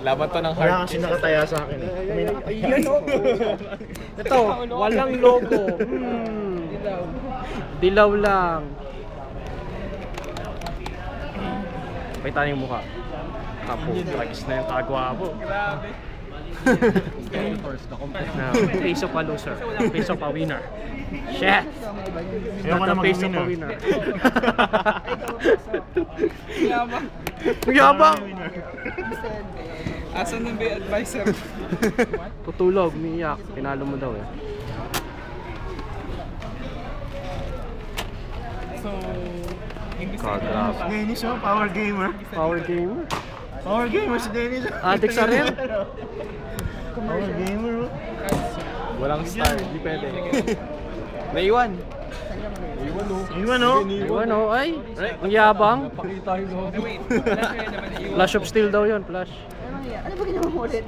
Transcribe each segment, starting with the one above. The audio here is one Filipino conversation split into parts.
Laban to ng Wala heart. kasi nakataya sa akin eh. May nakataya. Ayan o. Ito, walang logo. Dilaw lang. Pakita niyo yung mukha. Kapo, lagis na yung kagwapo. Grabe. Now, face of a loser, face of a winner. Shit! Ayoko Not na the face of a mag-winner. winner. Yabang. Yabang! Asan na ba yung advisor? Tutulog, umiiyak. Pinalo mo daw eh. So, English Kagrap. Dennis oh, power gamer. Power gamer. Power gamer si Dennis oh. Addict sa rin? Power gamer oh. Walang star, di pwede. Naiwan. Naiwan oh. Iwan oh. Iwan o, ay. Ang yabang. Pakita yung logo. Wait, Flash of steel daw yun, flash. Ano ba ginawa mo ulit?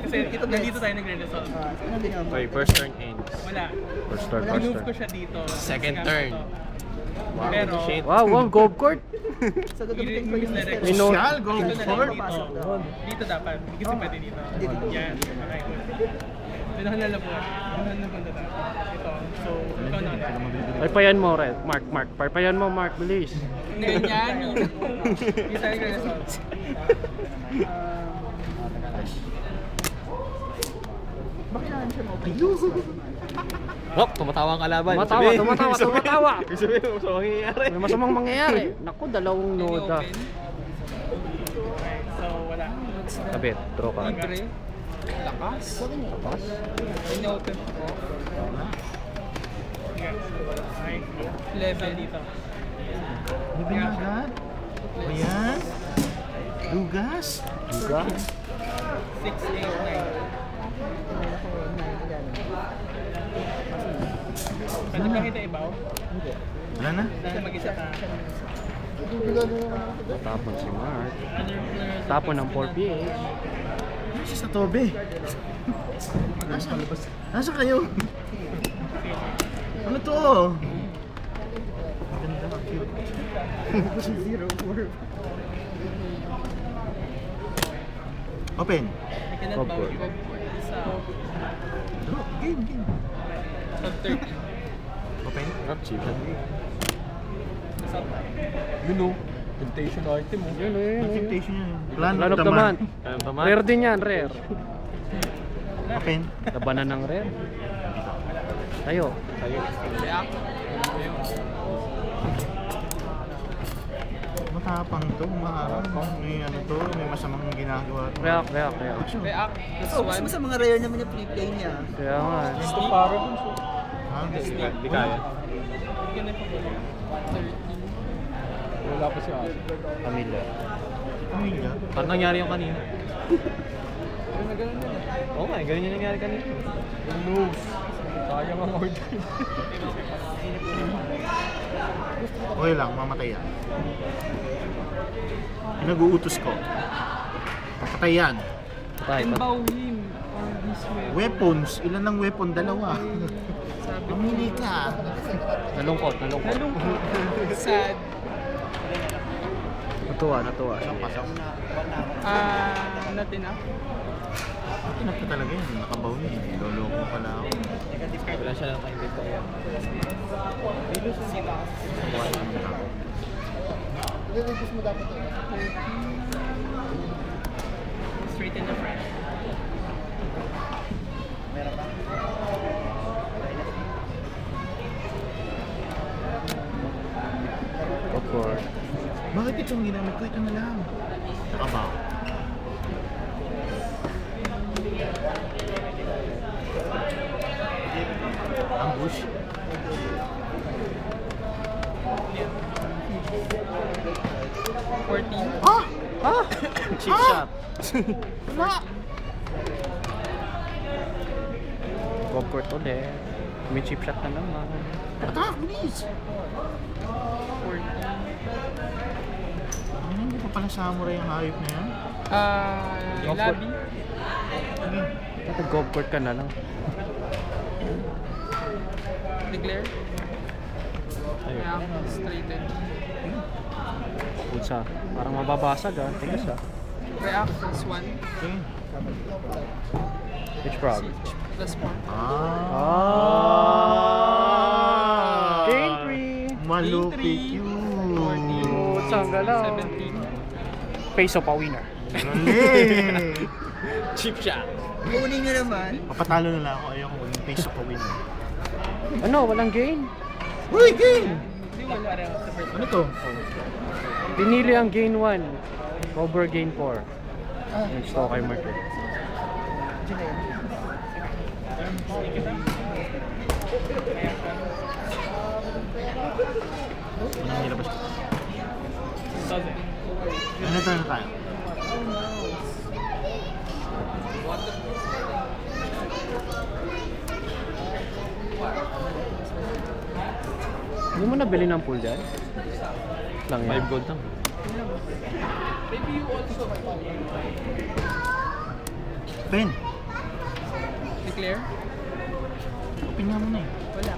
Kasi ito, nandito tayo nagre-resolve. Ano ginawa mo? Okay, first turn ends. Wala. First turn, first Remove ko turn. siya dito. Second turn. Wow, Pero, shit. Wow, wow, golf court. So gagamitin ko yung Direct. Mr. Minot. Shall go Dito na lang for. dito. Dito dapat. Hindi kasi pwede dito. Yan. Okay. Pinuhan na labuan. Pinuhan na punta tayo. Ito. So, ikaw na. Parpayan mo, Red. Mark, Mark. Parpayan mo, Mark. Bilis. Ganyan. Yung tayo nagre-resolve. Bakit naman siya mo? Oh, tumatawa ang kalaban. Tumatawa, Sabihin. tumatawa, tumatawa. Sabihin mo, so mangyayari. May masamang mangyayari. Naku, dalawang noda. Okay. So, wala. Kabit, draw ka. Libre. Lakas. Tapos. In-open ko. Okay. Level dito. Ano ba agad? Ayan. Lugas. Juga. 6, 8, 9. Pwede ba kita ibaw? Wala na. Dahil mag-isa ka. Tapon si Mark. Tapon ng 4PH. Ano siya sa tobe? Nasa kayo? Ano to? Maganda, cute. 0-4. Open. We cannot Of bow course. you. Sa Oh, game, game. sub 30. Open. Rock chip. Sa Yun o. Temptation item mo. Yun eh. Temptation yan. Plan Plan of of the the month. month. Alam naman. Rare din yan, rare. Open. Labanan ng rare. Tayo. Sa'yo. Matapang to, maharap. May ano to, may masamang ginagawa to. React, react, react. react. This Oh, one. gusto mo sa mga rare naman yung free play niya. Kaya nga. Gusto para dun so. Ha? Hindi kaya. Ganun pa po. 30. Wala pa si Asa. Pamilya. Pamilya. Parang nangyari yung kanina. Oo nga, ganyan yung nangyari kanina. Who knows? Sayang ang order. Okay lang, mamatay yan. Pinag-uutos ko. Papatay yan. Patay, patay. Bow him or this way. Weapons, ilan ang weapon? Dalawa. Pamili ka. Nalungkot, nalungkot. Nalungkot. Sad. Natuwa, natuwa. Not enough. Kinap ka talaga yan. Nakabaw niya eh. Loloko pala ako. Wala siya lang kain dito. Buhay naman ako. Straight in the front. Of course. Bakit itong ginamit ko? Ito na lang. Nakabaw. Ambush. Ah! Ah! Chip shot. Wala! Golf court ulit. May chip shot na naman. Attack, please! 40. Ano, hindi pa pala samurai ang hayop na yan? Golf court. Lobby. Sige. Ito golf court ka na lang. Declare. Ayun. React. Straighten. Putsa. Parang mababasag ah. Tigas ah. React plus 1. Okay. Which prog? Plus 1. Ah! Gain 3. Malupit yun. Putsang galaw. 17. Peso pa winner. Galing! Cheap shot. Kunin nyo naman. Papatalo na lang ako. Ayoko maging peso pa win. Ano? Walang gain? Uy, game! Hindi wala rin ako sa first. Ano to? Pinili ang gain 1 over gain 4. Yung Stoker market. Diyan na yan. Anong nilabas ko? Dozen. Ano tayo na tayo? Hindi mo nabili ng pool dyan? Lang yan. 5 gold lang. Pen! Declare? Open nga mo na eh. Wala.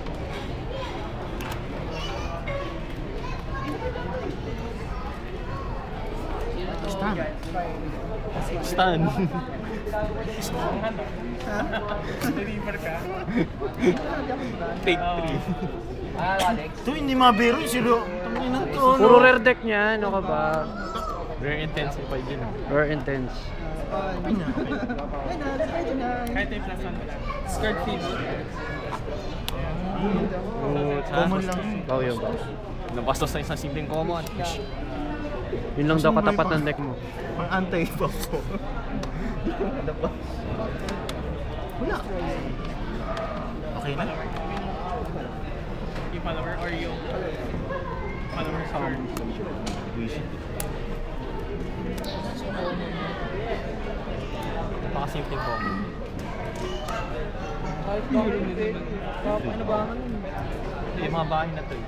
Stand. Stan. Deliver ka? Take 3. Ito hindi mabiro yung silo. Tangin na to. Puro rare deck niya. Ano ka ba? Very intensified yun. Rare intense. Open nga. Ayun na, pwede na. Kahit yung plus 1 wala. Skirt feed. Common lang. Baw yun ba? Nabastos na isang simpleng common. Yun lang daw katapat ng deck mo. Pang anti-buff ko. Ano ba? Wala. Okay na? Yung follower or yung follower card. Wish. Napakasimpleng common. Ano ba ang Yung mga bahay na to eh.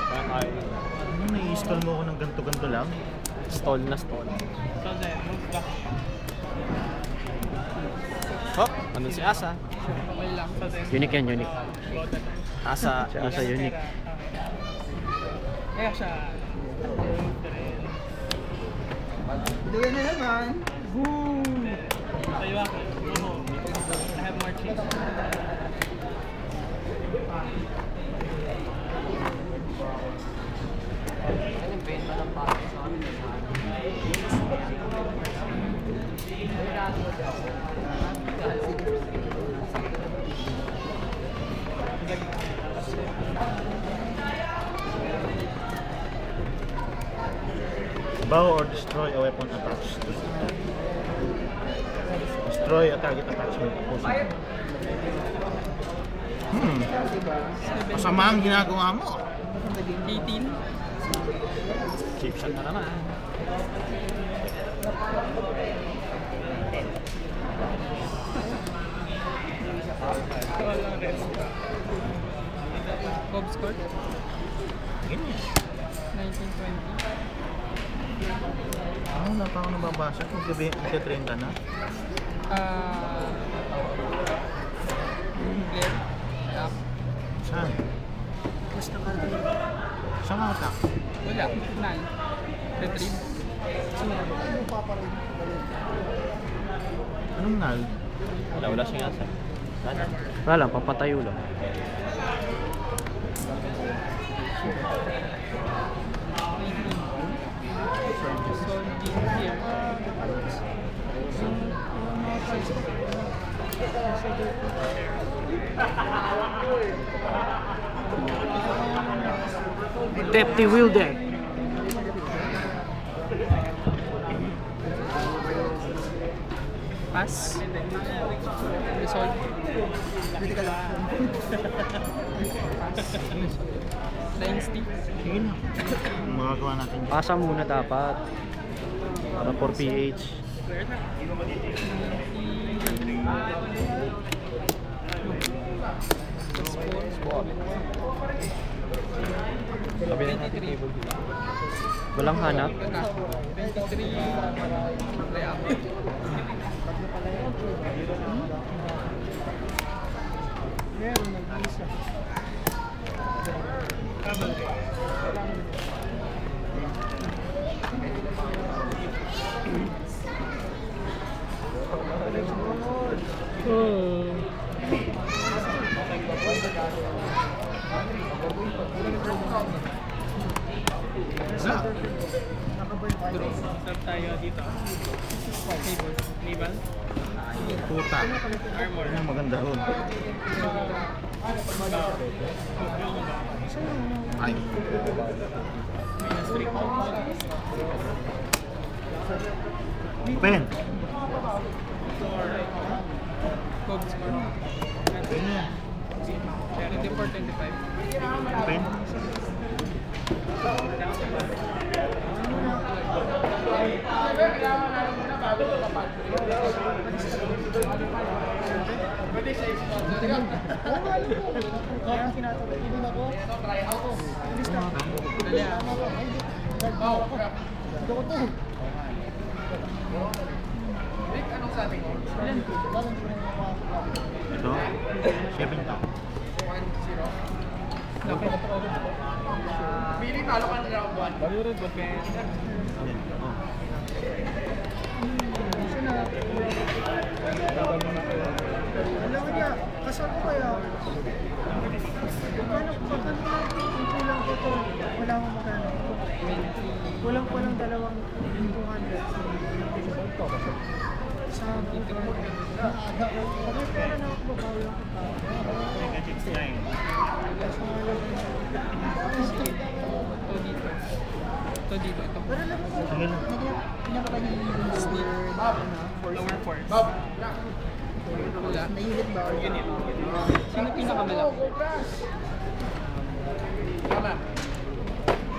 Parang ayaw. Ano, nai-install mo ako ng ganto-ganto lang? Stall na stall. So then, move back. Oh, ano si Asa? Okay lang. So then, Unique yan, unique. go the turn. Asa. Si Asa unique. Kaya siya. Doon na naman. Tayo ako. I have more cheese. Bow or destroy a weapon attached. Destroy a target attachment. Masama ang ginagawa mo. 18. Cheap shot na naman. Walang rest. Cobb score? Ganyan. 1920. Wala pa ako nababasa. Kung gabi, nagka-train ka na. Blair. App. Saan? Saan ka attack? Wala. 9. Retrieve. Anong null? Wala siyang Asa. Wala lang, papatayo lang. Deputy wheel deck. Pass. Resolve. Pwede ka lang. Dynasty. Sige na. Ang magagawa natin. Pasa muna dapat. Para 4 PH. Clear na. Sabi na natin table dito. Walang hanap. 23. React. Meron nag-isa. Oh. Wala. Stop tayo dito. Naval. Puta. Armor. Ano yung maganda ron? Ay. Minus 3. Pen. Code score. 24, 25. Pen. Kaya tinatawag din ako. Bilis na. Dali ah. Ito ko to. Ito. 7 to. Bali rin ba? Ayan. Oh. Isa na. Alam mo niya, kasal ko kaya. Paano kung kulang ko to? Wala akong magkano. Kulang ko ng 200. Sa bakit pera na ako babawi ako? Ito dito. Ito. Pero alam mo, Sige lang. pinakabali yung Lower force. Wala. Nailit ba? Unit. Sino pinakamalaki?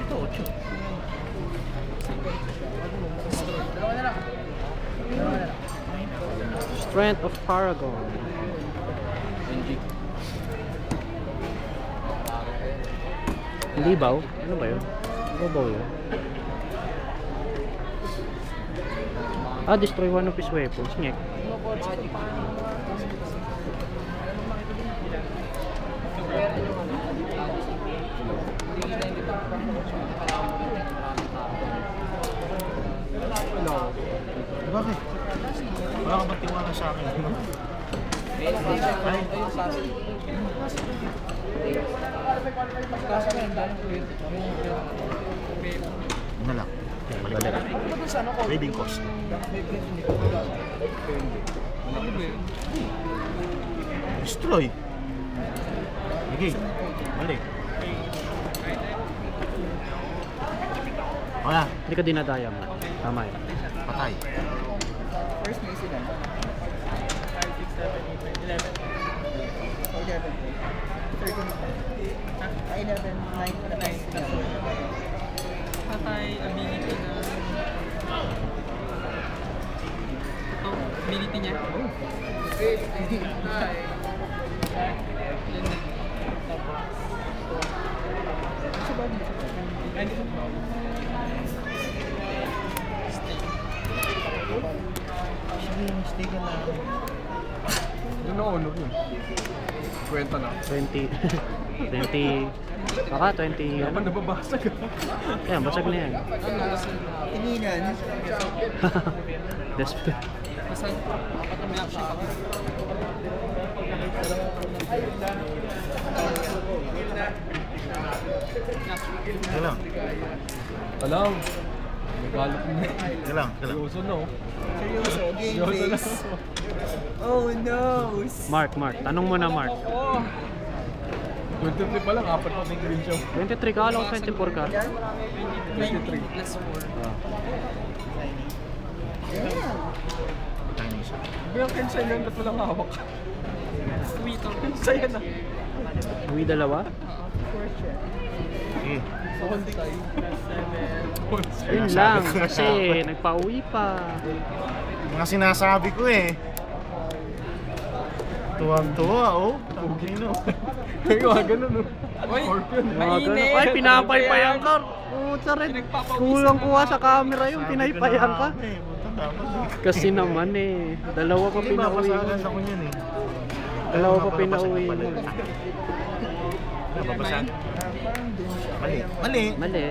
Ito, 8. Strength of Paragon. Libaw? Ano ba yun? Libaw yun? Destroy one of his weapons. Nyek. Bakit? Wala ka bang tiwala sa akin? Ay. Ano lang? Balik. Trading cost. Destroy. Sige. Balik. Wala. Hindi ka dinadaya mo. Tama yun. Patay. First may sila. 5, 6, 7, 8, 11. 11. 13. 11, 9, Patay ability na... Ito, ability niya. Sige, mistake na. Doon na uno yun. Kwenta na. 20. 20. Baka 20. Naman Ano? nababasag. Ayan, basag na yan. Tinginan. Desperate. Basta, apat ang black ship ako. Sige lang. Alam. Nagalit mo na. Sige lang. Sige lang. Seryoso no. Seryoso, game Seryoso na. face. Oh no! Mark. Tanong mo na, Mark. 23 pa lang, apat pa may green show. 23 ka, alam ko 24 ka. 23. Plus 4. Damn! Patay na isa. Pero cancel yan, ba't walang hawak? Wito. Saya na. Uwi dalawa? Sige. Bonsai. Plus 7. Yun lang, kasi nagpa-uwi pa. Mga sinasabi ko eh. Tuwang-tuwa, oh. Pugi no. Kaya ganun no. Uy, Scorpion. Mga ganun. Ay, pinapaypayan ka. Puta rin. Kulang kuha sa camera yung pinaypayan ka. Sabi ko na nga, puta, dapat eh. Kasi naman eh, dalawa pa Hindi, pinauwi mo. mapasagan ako niyan eh. Dalawa pa pinauwi mo. Nababasan? Mali. Mali. Mali.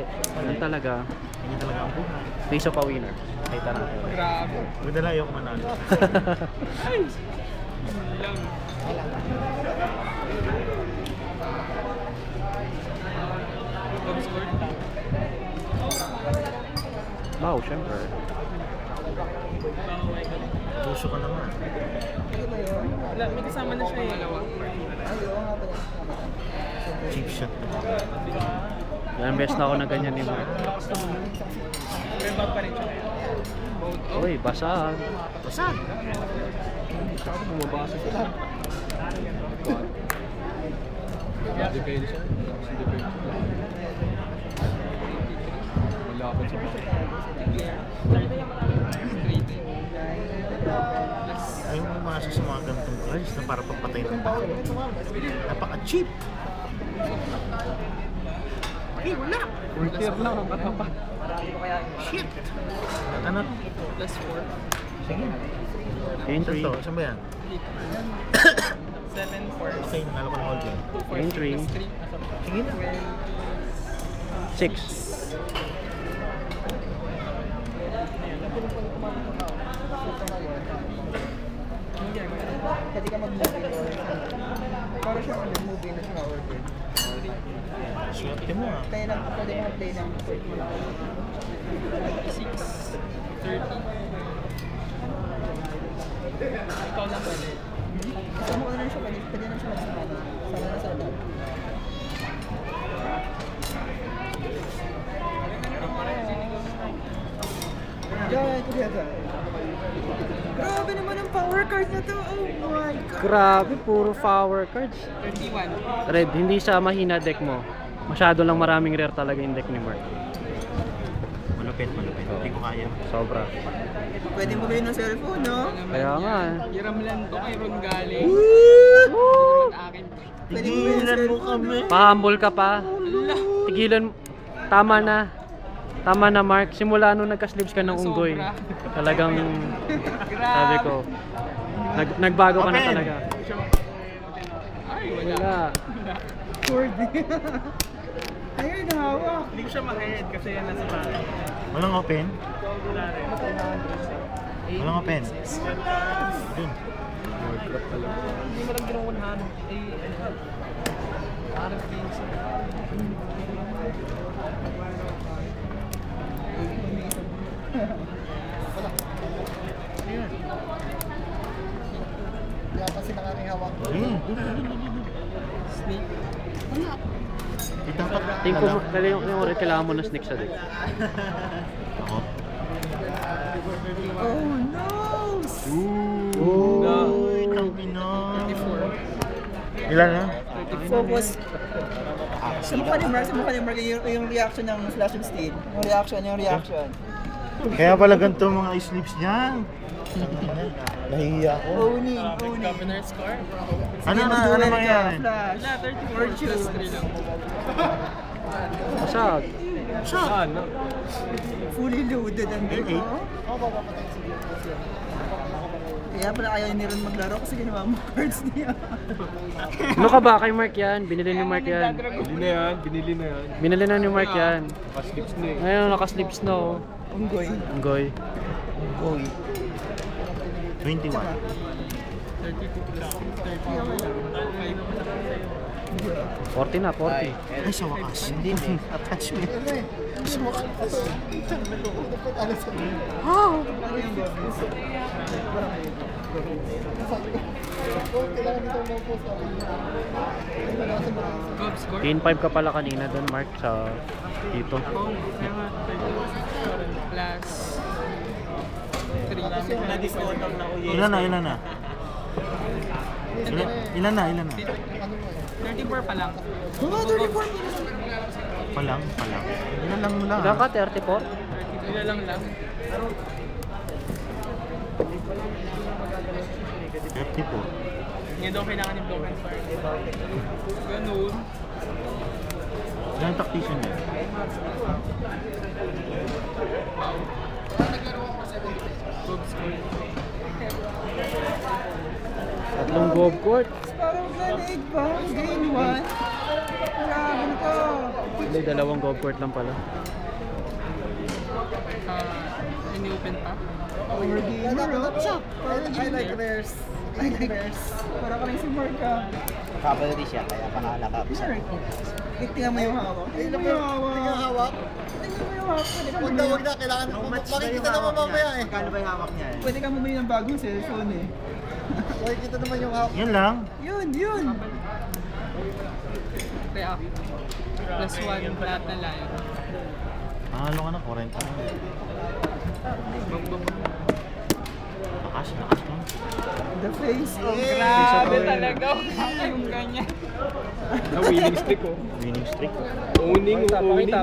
Yan talaga. Hindi talaga ang buhay. Face of a winner. Kita natin. Grabe. Huwag na lang ayoko manalo. Lang. Top score. Wow, syempre. Puso ka naman. Wala, may kasama na siya eh. Dalawa. Cheap shot. Ilang beses na ako na ganyan ni Mark. May bag pa rin siya. Both out. Uy, basa. Basta. Tsaka bumabasa siya. Depende siya. Depende siya. Malapit siya. Ayaw mo umasa sa mga ganitong cards na para papatay ng tao. Napaka-cheap. Ay, wala. Full tier lang ang katapat. Shit. Ano? Plus 4. Sige. Game Saan 3. to? Saan ba yan? 7, 4. Okay, nalo ko ng all game. 2, 4, Game 3. plus 3. Sige na. 6. Pwede ka mag-movie or para siyang movie na siya or good. Swerte mo ah. Kaya lang, pwede mo play ng 6, 30. Ikaw lang pwede. Kasama ko na rin siya, pwede na siya magsama. Sama na sa lab. Yeah, together. Grabe naman ang power card na to. Oh my God. Grabe, puro power cards. 31. Red, hindi sa mahina deck mo. Masyado lang maraming rare talaga yung deck ni Mark. Malupit, malupit. Hindi ko kaya. Sobra. Pwede mo bili ng cellphone, no? Kaya nga eh. Hiram lang to kay Ron galing. Naman akin. Pwede mo bili ng Tigilan mo cellphone, kami. Pahambol ka pa. Tigilan. Tama na. Tama na, Mark. Simula nung nagka-sleeves ka ng unggoy. Sobra. Talagang sabi ko, nagbago ka na Open. talaga. Ay, wala. Wala. Cord. Ayun, hawak. Hindi ko siya ma-head kasi yan nasa bahay. Walang open? Wala rin. Walang open? Dun. Warcraft talaga. Hindi mo lang ginawunhan. Eh, parang things. Wala pa sila kaming hawak. Snake. Dapat Tingko mo, kailangan mo na sneak sa deck. Ako? Oh no! Uy, tangina. 34. Ilan na? Focus. Sa mukha ni Mark, yung reaction ng Flash of Steel. Yung reaction. Kaya pala ganito mga sleeves niyan. Nahihiya ako. Owning. Governor score. Ano mangyayari? Flash. Wala, 34 plus 3 lang. Masag. Saan? No? Fully loaded ang deck. Eh, oh. Kaya pala ayaw ni Ron maglaro kasi ginawa mo cards niya. Ano ka ba kay Mark yan? Binili ni Mark yan. Binili na yan. Binili na yan. Binili na ni Mark yan. Paslips na eh. Ngayon naka-sleeves na oh. Unggoy. Unggoy. 21. 32 plus 30. 40 na, 40. Ay, sa wakas. Hindi na. Attachment. Sa wakas. Gov score. Gain 5 ka pala kanina doon, Mark, sa dito. Oh, kaya nga, 32 plus 3. Ilan na? Ilan na? 34 pa lang. Oh, 34! Palang. Ilan lang mo lang. Ilan ka? 34? 32 lang. 34. Ngayon daw kailangan ni Block and Star. Ganun. Ilan tactician yan? Gov score. Tatlong golf court. Parang ganig ba? Gain 1? Grabe na to. Hindi, dalawang golf court lang pala. Ini-open pa? Power gamer, oh. I like rares. I like rares. Para ka rin si Mark, ah. Cavalry siya, kaya pangalakap siya. Mark, tingnan mo yung hawak. Tingnan mo yung hawak. Tingnan mo yung hawak. Huwag na, kailangan makikita naman mamaya eh. Kano ba yung hawak niya eh? Pwede ka bumili ng bagong cellphone eh. Makikita naman yung hawak. Yan lang. Yun. React. Plus 1 lahat na lion. Panalo ka na, 40 na. Lakas lang. The face of Grabe talaga. Yung ganyan. Na winning streak oh. Winning streak. Owning.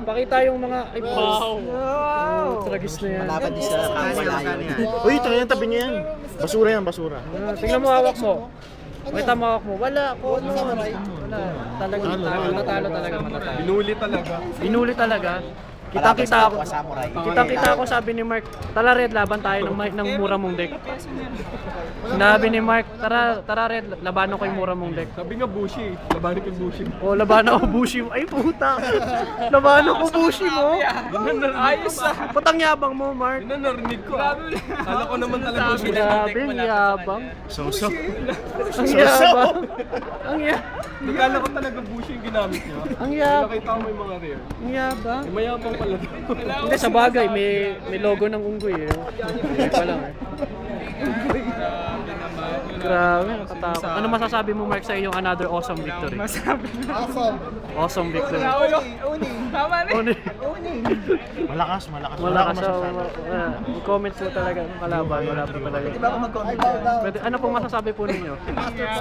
Pakita yung mga Wow. Wow. Tragis na yan. Malaban din sa kamalayo. Uy, tayo yung tabi niya yan. Basura yan, basura. Tingnan mo hawak mo. Pakita mo hawak mo. Wala. Wala. Talagang matatalo talaga. Matatalo. Binuli talaga. Binuli talaga. Kita-kita ako. Samurai. Kita-kita ako, sabi ni Mark, tara Red, laban tayo ng mura mong deck. Sinabi ni Mark, tara Red, labanan ko yung mura mong deck. Sabi nga Bushi. Labanin ko yung Bushi. O, labanan ko Bushi mo. Ay, puta. Labanan ko Bushi mo. Ayos ah. Patang yabang mo, Mark. Yun ang narinig ko. Kala ko naman talaga Bushi. Grabe, ang yabang. So. Ang yabang. Ang yabang. Kala ko talaga Bushi yung ginamit niya. Ang yabang. Nakita ko yung mga rare. Ang yabang. Yung mayabang pala doon. Hindi, sa bagay, may logo ng unggoy eh. Hindi pa lang eh. Grabe, nakatakot. Ano masasabi mo, Mark, sa iyong another awesome victory? Awesome. Awesome victory. Owning. Tama na. Owning. Malakas. Wala ka sa comment po talaga ng kalaban. Wala po talaga. Di ba ako mag-comment? Pwede, ano pong masasabi po ninyo?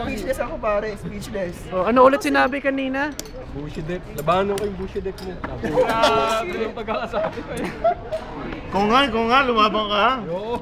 Speechless ako pare, speechless. Oh, ano ulit sinabi kanina? Bushi deck. Labanan ko yung Bushi deck mo. Grabe yung pagkakasabi ko eh. Kung nga, lumabang ka. Oo.